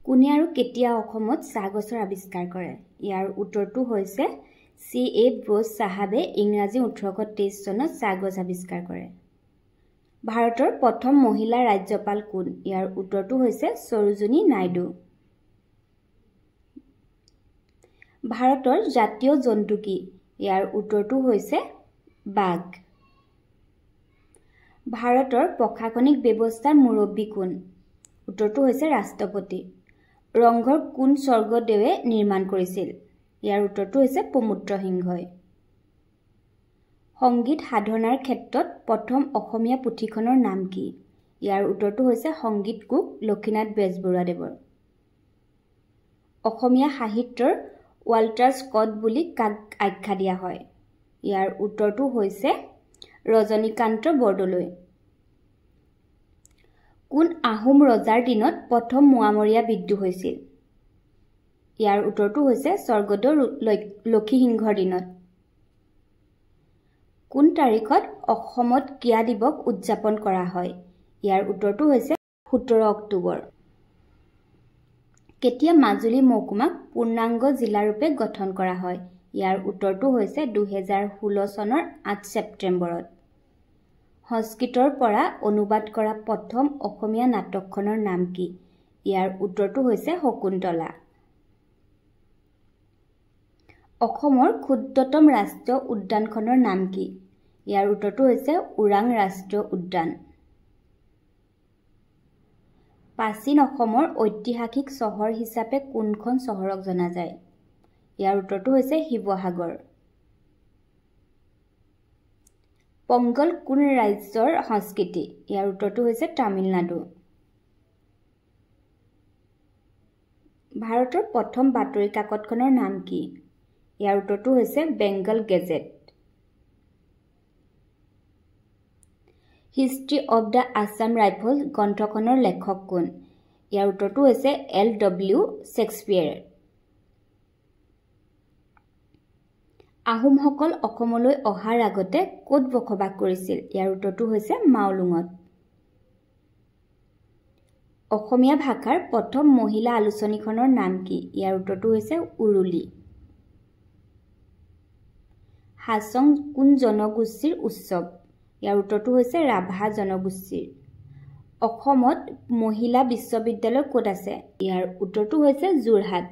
কোনে আৰু কেতিয়া অসমত চাহ গছৰ আৱিষ্কাৰ কৰে? ইয়াৰ উত্তৰটো হৈছে C.A. ব্ৰোছ চাহাবে ইংৰাজী 1823 চনত চাহ গছ আৱিষ্কাৰ কৰে। ভাৰতৰ প্ৰথম মহিলা ৰাজ্যপাল কোন? ইয়াৰ উত্তৰটো হৈছে সৰোজিনী নাইডু। ভাৰতৰ জাতীয় জন্তু কি? ইয়াৰ উত্তৰটো হৈছে বাঘ। ভাৰতৰ প্ৰশাসনিক ব্যৱস্থাৰ মুৰব্বী কোন? উত্তৰটো হৈছে ৰাষ্ট্ৰপতি। ৰংঘৰ কোন স্বৰ্গদেৱে নিৰ্মাণ কৰিছিল? ইয়াৰ উত্তৰটো হৈছে প্ৰমুত্ৰ সিংহই। সংগীত সাধনাৰ ক্ষেত্ৰত প্ৰথম অসমীয়া পুথিখনৰ নাম কি? ইয়াৰ উত্তৰটো হৈছে সংগীত কোষ লক্ষীনাথ বেজবৰুৱাদেৱৰ। অসমীয়া সাহিত্যৰ ৱাল্টাৰ স্কট বুলি কাক আখ্যা দিয়া হয়? ইয়াৰ উত্তৰটো হৈছে ৰজনীকান্ত বৰদলৈ। কোন আহোম ৰজাৰ দিনত প্ৰথম মোৱামৰীয়া বিদ্ৰোহ হৈছিল? ইয়াৰ উত্তৰটো হৈছে স্বৰ্গদেউ লক্ষীসিংহৰ দিনত। কোন তাৰিখত অসমত ক্ৰীড়া দিৱস উদযাপন কৰা হয়? ইয়াৰ উত্তৰটো হৈছে 17 অক্টোবৰ। কেতিয়া মাজুলী মহকুমাক পূৰ্ণাংগ জিলাৰূপে গঠন কৰা হয়? ইয়াৰ উত্তৰটো হৈছে 2016 চনৰ 8 ছেপ্টেম্বৰত। সংস্কৃতৰ পৰা অনুবাদ কৰা প্ৰথম অসমীয়া নাটকখনৰ নাম কি? ইয়াৰ উত্তৰটো হৈছে শকুন্তলা। অসমৰ ক্ষুদ্ৰতম ৰাষ্ট্ৰীয় উদ্যানখনৰ নাম কি? ইয়াৰ উত্তৰটো হৈছে ওৰাং ৰাষ্ট্ৰীয় উদ্যান। প্ৰাচীন অসমৰ ঐতিহাসিক চহৰ হিচাপে কোনখন চহৰক জনা যায়? ইয়াৰ উত্তৰটো হৈছে শিৱসাগৰ। পংগল কোন ৰাজ্যৰ সংস্কৃতি? ইয়াৰ উত্তৰটো হৈছে তামিলনাডু। ভাৰতৰ প্ৰথম বাতৰি কাকতখনৰ নাম কি? ইয়াৰ উত্তৰটো হৈছে Bengal gazette. History of the Assam rifles গ্ৰন্থখনৰ লেখক কোন? ইয়াৰ উত্তৰটো হৈছে L.W. শ্বেক্সপিয়েৰ। আহোমসকল অসমলৈ অহাৰ আগতে ক'ত বসবাস কৰিছিল? ইয়াৰ উত্তৰটো হৈছে মাওলুঙত। অসমীয়া ভাষাৰ প্ৰথম মহিলা আলোচনীখনৰ নাম কি? ইয়াৰ উত্তৰটো হৈছে উৰুলি। হাছং কোন জনগোষ্ঠীৰ উৎসৱ? ইয়াৰ উত্তৰটো হৈছে ৰাভা জনগোষ্ঠীৰ। অসমত মহিলা বিশ্ববিদ্যালয় ক'ত আছে? ইয়াৰ উত্তৰটো হৈছে যোৰহাট।